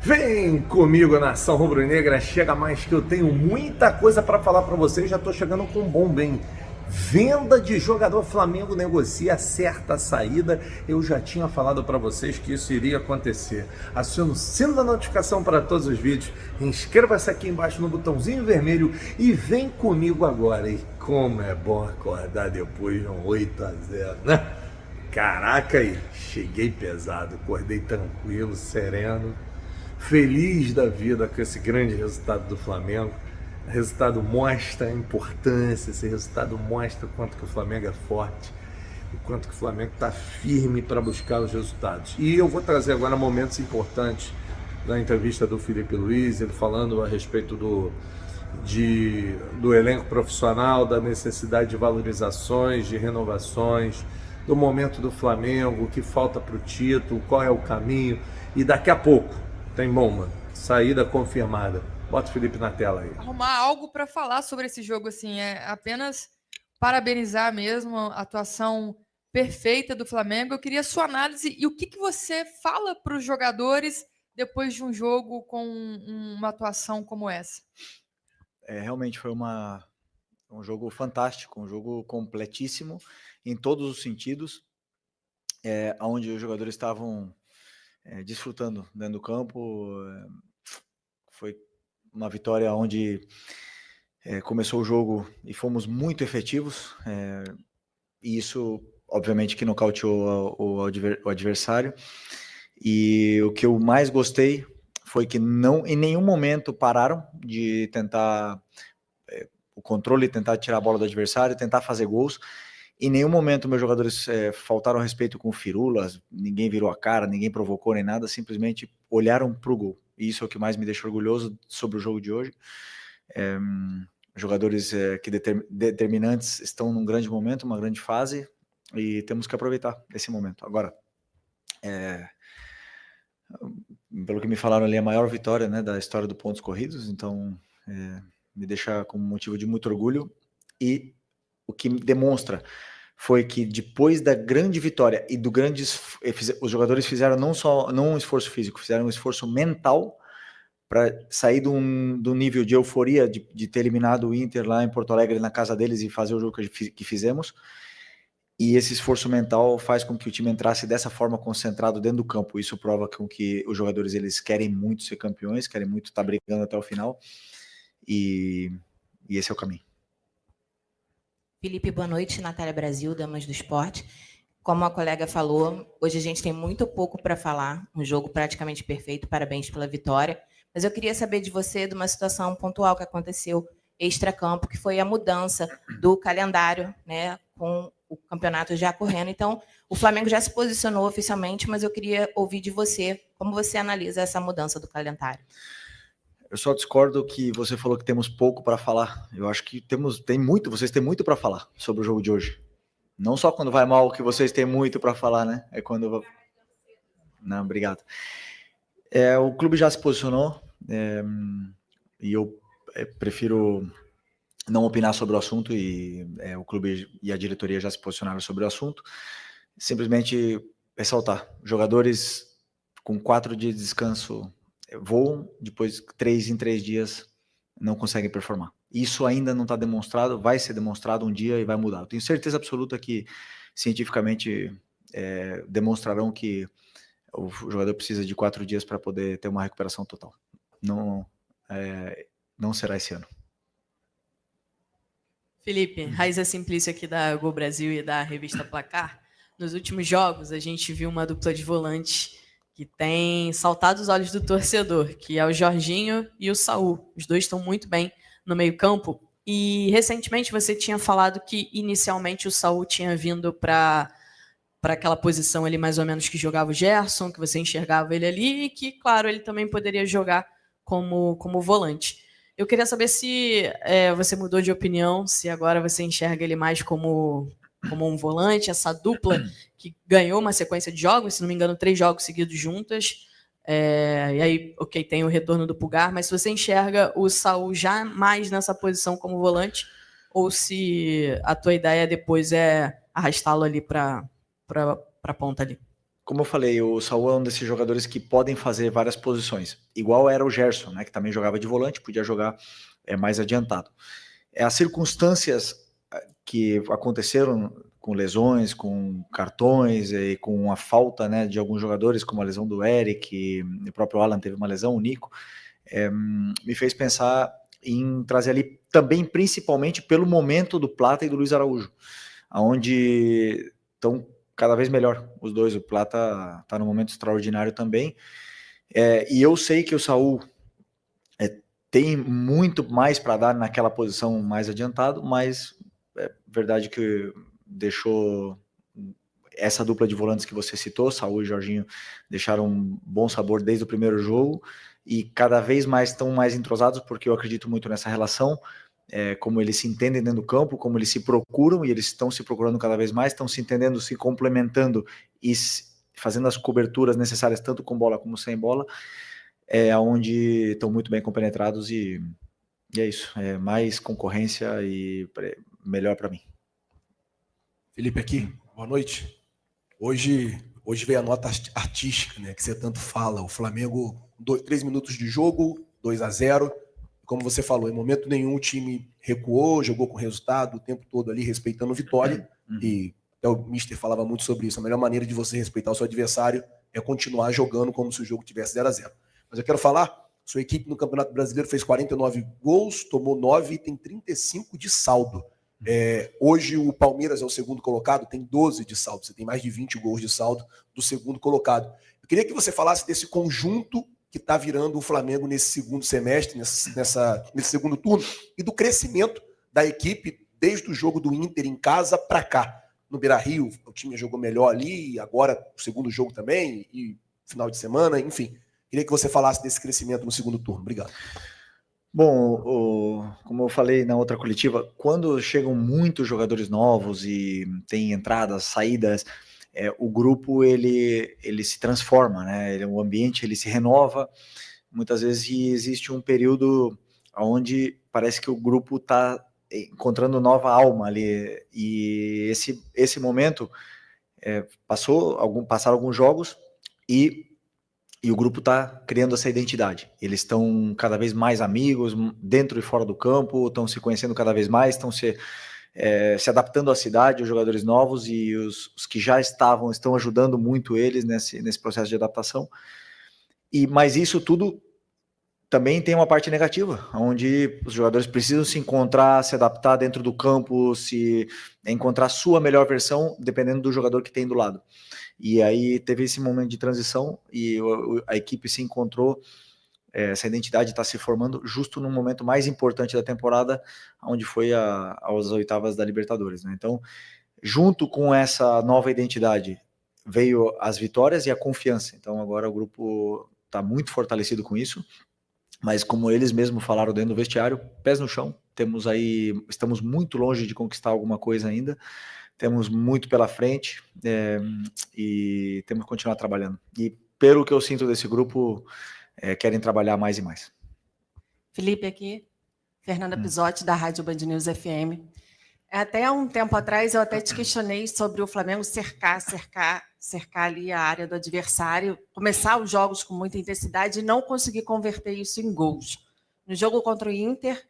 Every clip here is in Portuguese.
Vem comigo, nação rubro-negra, chega mais que eu tenho muita coisa para falar para vocês, já estou chegando com um bomba, hein? Venda de jogador, Flamengo negocia certa saída. Eu já tinha falado para vocês que isso iria acontecer. Acione o sino da notificação para todos os vídeos, inscreva-se aqui embaixo no botãozinho vermelho e vem comigo agora. E como é bom acordar depois de um 8-0, né? Caraca, aí cheguei pesado, acordei tranquilo, sereno, feliz da vida com esse grande resultado do Flamengo. O resultado mostra a importância, esse resultado mostra o quanto que o Flamengo é forte, o quanto que o Flamengo está firme para buscar os resultados. E eu vou trazer agora momentos importantes da entrevista do Felipe Luiz, ele falando a respeito do elenco profissional, da necessidade de valorizações, de renovações, do momento do Flamengo, o que falta para o título, qual é o caminho. E daqui a pouco tem bomba, saída confirmada. Bota o Felipe na tela aí. Arrumar algo para falar sobre esse jogo, assim, é apenas parabenizar mesmo a atuação perfeita do Flamengo. Eu queria a sua análise e o que você fala para os jogadores depois de um jogo com uma atuação como essa. Realmente foi um jogo fantástico, um jogo completíssimo em todos os sentidos, onde os jogadores estavam desfrutando dentro do campo. Foi uma vitória onde começou o jogo e fomos muito efetivos, e isso obviamente que nocauteou o adversário. E o que eu mais gostei foi que não em nenhum momento pararam de tentar o controle, tentar tirar a bola do adversário, tentar fazer gols. Em nenhum momento meus jogadores faltaram respeito com firulas, ninguém virou a cara, ninguém provocou nem nada, simplesmente olharam para o gol. E isso é o que mais me deixa orgulhoso sobre o jogo de hoje. Jogadores determinantes estão num grande momento, uma grande fase, e temos que aproveitar esse momento. Agora, pelo que me falaram ali, a maior vitória, né, da história do pontos corridos, então me deixa com motivo de muito orgulho. E o que demonstra foi que depois da grande vitória e do grande, os jogadores fizeram não um esforço físico, fizeram um esforço mental para sair do nível de euforia de ter eliminado o Inter lá em Porto Alegre, na casa deles, e fazer o jogo que fizemos. E esse esforço mental faz com que o time entrasse dessa forma, concentrado dentro do campo. Isso prova com que os jogadores, eles querem muito ser campeões, querem muito estar brigando até o final. E esse é o caminho. Felipe, boa noite. Natália Brasil, Damas do Esporte. Como a colega falou, hoje a gente tem muito pouco para falar, um jogo praticamente perfeito, parabéns pela vitória. Mas eu queria saber de você de uma situação pontual que aconteceu extracampo, que foi a mudança do calendário, né, com o campeonato já correndo. Então, o Flamengo já se posicionou oficialmente, mas eu queria ouvir de você como você analisa essa mudança do calendário. Eu só discordo que você falou que temos pouco para falar. Eu acho que vocês têm muito para falar sobre o jogo de hoje. Não só quando vai mal que vocês têm muito para falar, né? É quando... Não, obrigado. O clube já se posicionou, e eu prefiro não opinar sobre o assunto, e o clube e a diretoria já se posicionaram sobre o assunto. Simplesmente ressaltar, jogadores com 4 dias de descanso voam, depois 3 em 3 dias não conseguem performar. Isso ainda não está demonstrado, vai ser demonstrado um dia e vai mudar. Eu tenho certeza absoluta que cientificamente demonstrarão que o jogador precisa de 4 dias para poder ter uma recuperação total. Não será esse ano. Felipe, Raíza Simplício aqui da Gol Brasil e da revista Placar. Nos últimos jogos, a gente viu uma dupla de volantes que tem saltado os olhos do torcedor, que é o Jorginho e o Saul. Os dois estão muito bem no meio-campo. E recentemente você tinha falado que inicialmente o Saul tinha vindo para aquela posição ali mais ou menos que jogava o Gerson, que você enxergava ele ali, e que, claro, ele também poderia jogar como volante. Eu queria saber se você mudou de opinião, se agora você enxerga ele mais como um volante, essa dupla que ganhou uma sequência de jogos, se não me engano, 3 jogos seguidos juntas. E aí, ok, tem o retorno do Pulgar, mas se você enxerga o Saul já mais nessa posição como volante, ou se a tua ideia depois é arrastá-lo ali para a ponta ali. como eu falei, o Saul é um desses jogadores que podem fazer várias posições. Igual era o Gerson, né, que também jogava de volante, podia jogar mais adiantado. As circunstâncias que aconteceram com lesões, com cartões e com a falta, né, de alguns jogadores, como a lesão do Eric, e o próprio Alan teve uma lesão, o Nico, me fez pensar em trazer ali também, principalmente pelo momento do Plata e do Luiz Araújo, onde estão cada vez melhor os dois. O Plata está num momento extraordinário também, e eu sei que o Saul tem muito mais para dar naquela posição mais adiantado, mas é verdade que deixou essa dupla de volantes que você citou, Saul e Jorginho, deixaram um bom sabor desde o primeiro jogo, e cada vez mais estão mais entrosados, porque eu acredito muito nessa relação, como eles se entendem dentro do campo, como eles se procuram, e eles estão se procurando cada vez mais, estão se entendendo, se complementando e fazendo as coberturas necessárias, tanto com bola como sem bola, onde estão muito bem compenetrados, e é isso, mais concorrência e melhor para mim. Felipe aqui, boa noite. Hoje veio a nota artística, né, que você tanto fala. O Flamengo, 3 minutos de jogo, 2-0. Como você falou, em momento nenhum o time recuou, jogou com resultado o tempo todo ali, respeitando a vitória. E até o Mister falava muito sobre isso. A melhor maneira de você respeitar o seu adversário é continuar jogando como se o jogo tivesse 0-0. Mas eu quero falar, sua equipe no Campeonato Brasileiro fez 49 gols, tomou 9 e tem 35 de saldo. Hoje o Palmeiras é o segundo colocado, tem 12 de saldo. Você tem mais de 20 gols de saldo do segundo colocado. Eu queria que você falasse desse conjunto que está virando o Flamengo nesse segundo semestre, nesse segundo turno, e do crescimento da equipe desde o jogo do Inter em casa para cá. No Beira-Rio, o time jogou melhor ali, e agora o segundo jogo também, e final de semana, enfim. Queria que você falasse desse crescimento no segundo turno. Obrigado. Bom, como eu falei na outra coletiva, quando chegam muitos jogadores novos e tem entradas, saídas, o grupo ele se transforma, né? O ambiente ele se renova. Muitas vezes existe um período onde parece que o grupo está encontrando nova alma ali, e esse momento passaram alguns jogos e o grupo está criando essa identidade. Eles estão cada vez mais amigos, dentro e fora do campo, estão se conhecendo cada vez mais, estão se adaptando à cidade, os jogadores novos, e os que já estão ajudando muito eles nesse processo de adaptação. Mas isso tudo também tem uma parte negativa, onde os jogadores precisam se encontrar, se adaptar dentro do campo, encontrar a sua melhor versão, dependendo do jogador que tem do lado. E aí teve esse momento de transição e a equipe se encontrou, essa identidade está se formando justo no momento mais importante da temporada, onde foi às oitavas da Libertadores, né? Então, junto com essa nova identidade, veio as vitórias e a confiança. Então agora o grupo está muito fortalecido com isso, mas como eles mesmos falaram dentro do vestiário, pés no chão, estamos muito longe de conquistar alguma coisa ainda, temos muito pela frente, e temos que continuar trabalhando. E pelo que eu sinto desse grupo, querem trabalhar mais e mais. Felipe aqui, Fernanda Pisotti, da Rádio Band News FM. Até um tempo atrás, eu até te questionei sobre o Flamengo cercar ali a área do adversário, começar os jogos com muita intensidade e não conseguir converter isso em gols. No jogo contra o Inter,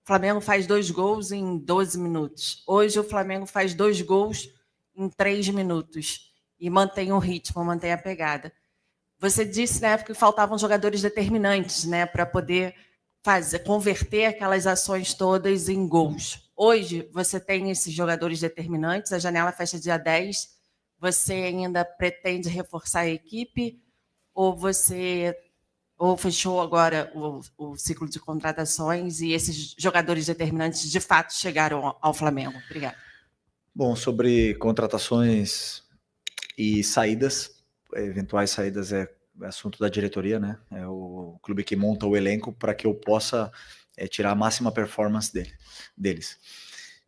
o Flamengo faz 2 gols em 12 minutos. Hoje, o Flamengo faz 2 gols em 3 minutos e mantém o ritmo, mantém a pegada. Você disse na época que faltavam jogadores determinantes, né, para poder converter aquelas ações todas em gols. Hoje, você tem esses jogadores determinantes, a janela fecha dia 10, você ainda pretende reforçar a equipe ou fechou agora o ciclo de contratações e esses jogadores determinantes de fato chegaram ao Flamengo? Obrigada. Bom, sobre contratações e saídas, eventuais saídas é assunto da diretoria, né? É o clube que monta o elenco para que eu possa tirar a máxima performance deles.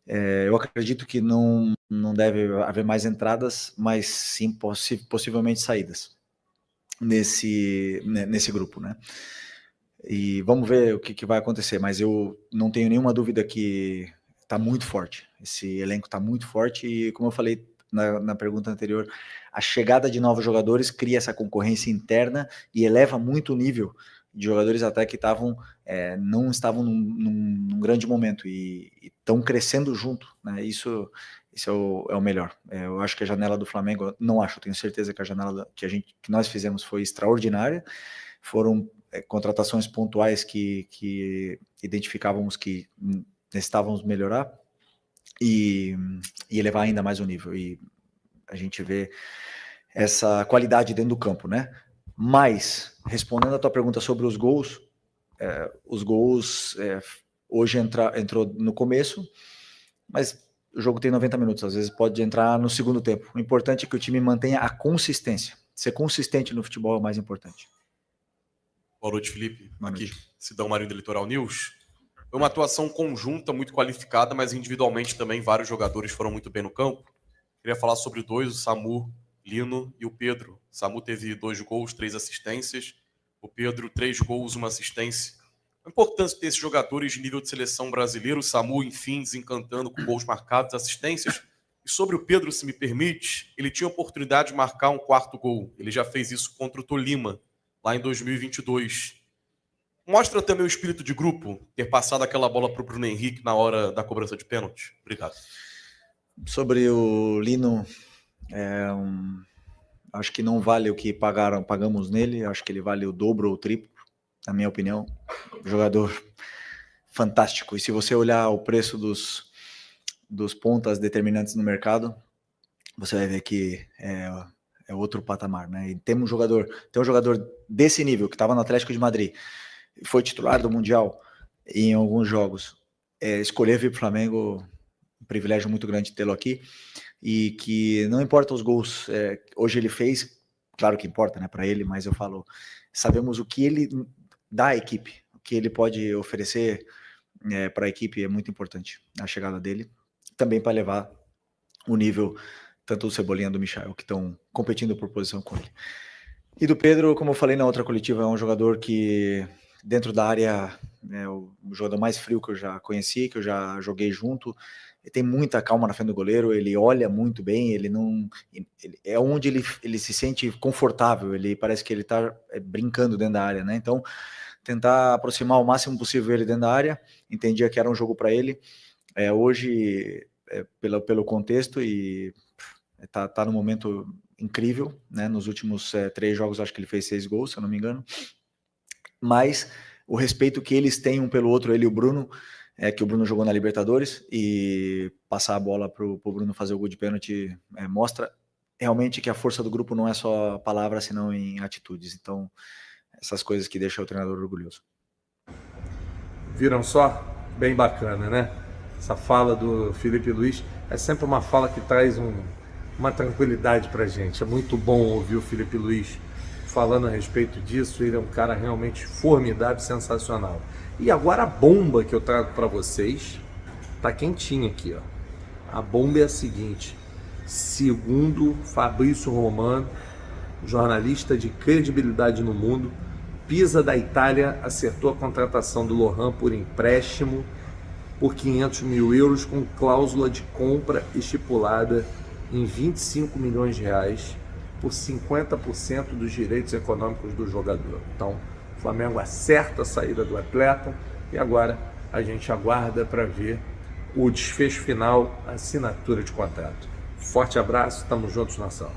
Eu acredito que não deve haver mais entradas, mas sim possivelmente saídas nesse grupo, né? E vamos ver o que vai acontecer, mas eu não tenho nenhuma dúvida que está muito forte. Esse elenco está muito forte e, como eu falei na pergunta anterior, a chegada de novos jogadores cria essa concorrência interna e eleva muito o nível de jogadores até que não estavam num grande momento e estão crescendo junto, né? Isso é o melhor. Eu acho que a janela do Flamengo, eu tenho certeza que a janela que nós fizemos foi extraordinária. Foram contratações pontuais que identificávamos que necessitávamos melhorar e elevar ainda mais o nível. E a gente vê essa qualidade dentro do campo, né? Mas, respondendo a tua pergunta sobre os gols, hoje entrou no começo, mas o jogo tem 90 minutos, às vezes pode entrar no segundo tempo. O importante é que o time mantenha a consistência. Ser consistente no futebol é o mais importante. Boa noite, Felipe. Boa Aqui, noite. Sidão Marinho do Litoral News. Foi uma atuação conjunta, muito qualificada, mas individualmente também vários jogadores foram muito bem no campo. Queria falar sobre dois, o Samu, Lino e o Pedro. O Samu teve 2 gols, 3 assistências. O Pedro, 3 gols, 1 assistência. A importância desses jogadores de nível de seleção brasileiro. O Samu, enfim, desencantando com gols marcados, assistências. E sobre o Pedro, se me permite, ele tinha a oportunidade de marcar um 4º gol. Ele já fez isso contra o Tolima, lá em 2022. Mostra também o espírito de grupo, ter passado aquela bola para o Bruno Henrique na hora da cobrança de pênalti. Obrigado. Sobre o Lino, acho que não vale o que pagamos nele, acho que ele vale o dobro ou o triplo, na minha opinião. Jogador fantástico. E se você olhar o preço dos pontas determinantes no mercado, você vai ver que é outro patamar, né? E tem um jogador desse nível, que estava no Atlético de Madrid, foi titular do Mundial em alguns jogos, escolher vir para o Flamengo, um privilégio muito grande tê-lo aqui, e que não importa os gols, hoje ele fez, claro que importa, né, para ele, mas eu falo, sabemos o que ele dá à equipe, o que ele pode oferecer para a equipe é muito importante, a chegada dele, também para levar o nível, tanto do Cebolinha do Michael, que estão competindo por posição com ele. E do Pedro, como eu falei na outra coletiva, é um jogador que dentro da área é o jogador mais frio que eu já conheci, que eu já joguei junto. Ele tem muita calma na frente do goleiro, ele olha muito bem, é onde ele se sente confortável, ele parece que ele está brincando dentro da área, né? Então, tentar aproximar o máximo possível ele dentro da área, entendia que era um jogo para ele. Hoje, pelo contexto, e tá num momento incrível, né? Nos últimos 3 jogos, acho que ele fez 6 gols, se eu não me engano. Mas o respeito que eles têm um pelo outro, ele e o Bruno, que o Bruno jogou na Libertadores, e passar a bola pro Bruno fazer o gol de pênalti mostra realmente que a força do grupo não é só palavras, senão em atitudes. Então, essas coisas que deixam o treinador orgulhoso. Viram só? Bem bacana, né? Essa fala do Felipe Luiz é sempre uma fala que traz uma tranquilidade pra gente. É muito bom ouvir o Felipe Luiz falando a respeito disso. Ele é um cara realmente formidável, sensacional. E agora a bomba que eu trago para vocês tá quentinha aqui, ó. A bomba é a seguinte: segundo Fabrício Romano, jornalista de credibilidade no mundo, Pisa da Itália acertou a contratação do Lohan por empréstimo por 500 mil euros com cláusula de compra estipulada em 25 milhões de reais por 50% dos direitos econômicos do jogador. Então, o Flamengo acerta a saída do atleta e agora a gente aguarda para ver o desfecho final, a assinatura de contrato. Forte abraço, estamos juntos, nação.